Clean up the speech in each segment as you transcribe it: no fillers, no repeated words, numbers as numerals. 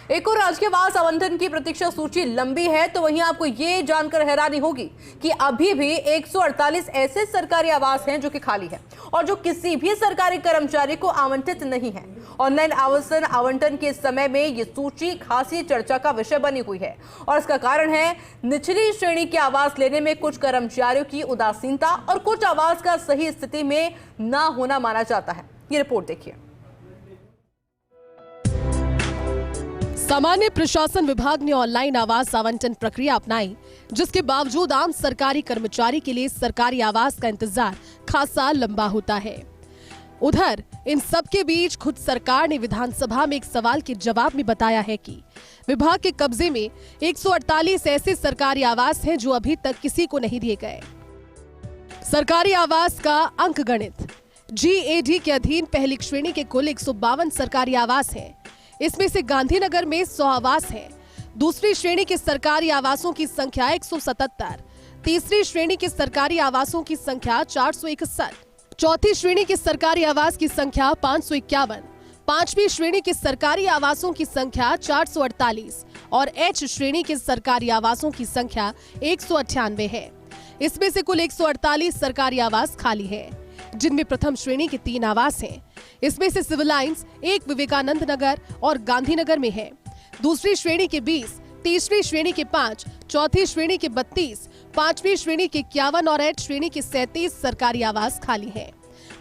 एक और राजकीय आवास आवंटन की प्रतीक्षा सूची लंबी है, तो वहीं आपको ये जानकर हैरानी होगी कि अभी भी 148 ऐसे सरकारी आवास हैं जो कि खाली है और जो किसी भी सरकारी कर्मचारी को आवंटित नहीं है। ऑनलाइन आवासन आवंटन के समय में ये सूची खासी चर्चा का विषय बनी हुई है और इसका कारण है निचली श्रेणी के आवास लेने में कुछ कर्मचारियों की उदासीनता और कुछ आवास का सही स्थिति में न होना माना जाता है। ये रिपोर्ट देखिए। सामान्य प्रशासन विभाग ने ऑनलाइन आवास आवंटन प्रक्रिया अपनाई, जिसके बावजूद आम सरकारी कर्मचारी के लिए सरकारी आवास का इंतजार खासा लंबा होता है। उधर इन सब के बीच खुद सरकार ने विधानसभा में एक सवाल के जवाब में बताया है कि विभाग के कब्जे में 148 ऐसे सरकारी आवास हैं जो अभी तक किसी को नहीं दिए गए। सरकारी आवास का अंक गणित GAD के अधीन पहली श्रेणी के कुल 152 सरकारी आवास हैं। इसमें से गांधीनगर में 100 आवास हैं। दूसरी श्रेणी के सरकारी आवासों की संख्या 177, तीसरी श्रेणी के सरकारी आवासों की संख्या 461, चौथी श्रेणी के सरकारी आवास की संख्या 551, पांचवी श्रेणी के सरकारी आवासों की संख्या 448 और H श्रेणी के सरकारी आवासों की संख्या 198 है। इसमें से कुल 148 सरकारी आवास खाली है, जिनमें प्रथम श्रेणी के 3 आवास हैं। इसमें से सिविल लाइंस, एक विवेकानंद नगर और गांधीनगर में है। दूसरी श्रेणी के 20, तीसरी श्रेणी के 5, चौथी श्रेणी के 32, पांचवी श्रेणी के 51 और H श्रेणी के 37 सरकारी आवास खाली हैं।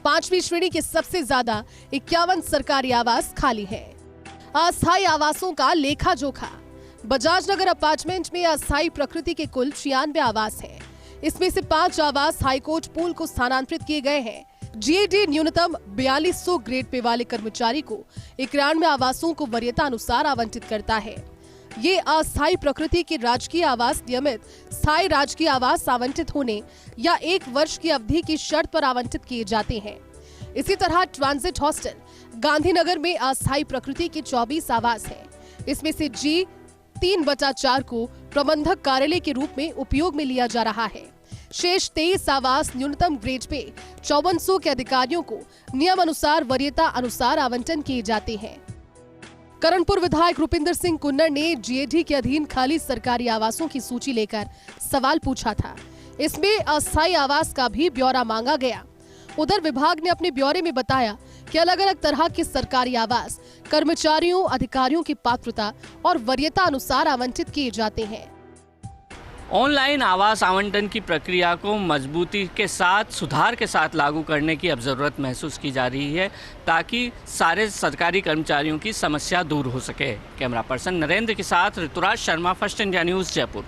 पांचवी श्रेणी के सबसे ज्यादा 51 सरकारी आवास खाली है। अस्थायी आवासों का लेखा जोखा। बजाज नगर अपार्टमेंट में अस्थायी प्रकृति के कुल 96 आवास हैं। इसमें से 5 आवास हाईकोर्ट पूल को स्थानांतरित किए गए हैं। GAD न्यूनतम 4200 ग्रेड पे वाले कर्मचारी को 91 आवासों को वरीयता अनुसार आवंटित करता है। ये अस्थायी प्रकृति के राजकीय आवास नियमित स्थायी राजकीय आवास आवंटित होने या 1 वर्ष की अवधि की शर्त पर आवंटित किए जाते हैं। इसी तरह ट्रांजिट हॉस्टल गांधीनगर में अस्थायी प्रकृति के 24 आवास हैं। इसमें से G 3/4 को प्रबंधक कार्यालय के रूप में उपयोग में लिया जा रहा है। शेष 23 आवास न्यूनतम ग्रेड पे 5400 के अधिकारियों को नियम अनुसार वरीयता अनुसार आवंटन किए जाते हैं। करणपुर विधायक रुपिंदर सिंह कुन्नर ने GAD के अधीन खाली सरकारी आवासों की सूची लेकर सवाल पूछा था। इसमें अस्थायी आवास का भी ब्यौरा मांगा गया। उधर विभाग ने अपने ब्यौरे में बताया कि अलग अलग तरह के सरकारी आवास कर्मचारियों अधिकारियों की पात्रता और वरीयता अनुसार आवंटित किए जाते हैं। ऑनलाइन आवास आवंटन की प्रक्रिया को मजबूती के साथ सुधार के साथ लागू करने की अब ज़रूरत महसूस की जा रही है, ताकि सारे सरकारी कर्मचारियों की समस्या दूर हो सके। कैमरा पर्सन नरेंद्र के साथ Rituraj Sharma, first India news, Jaipur.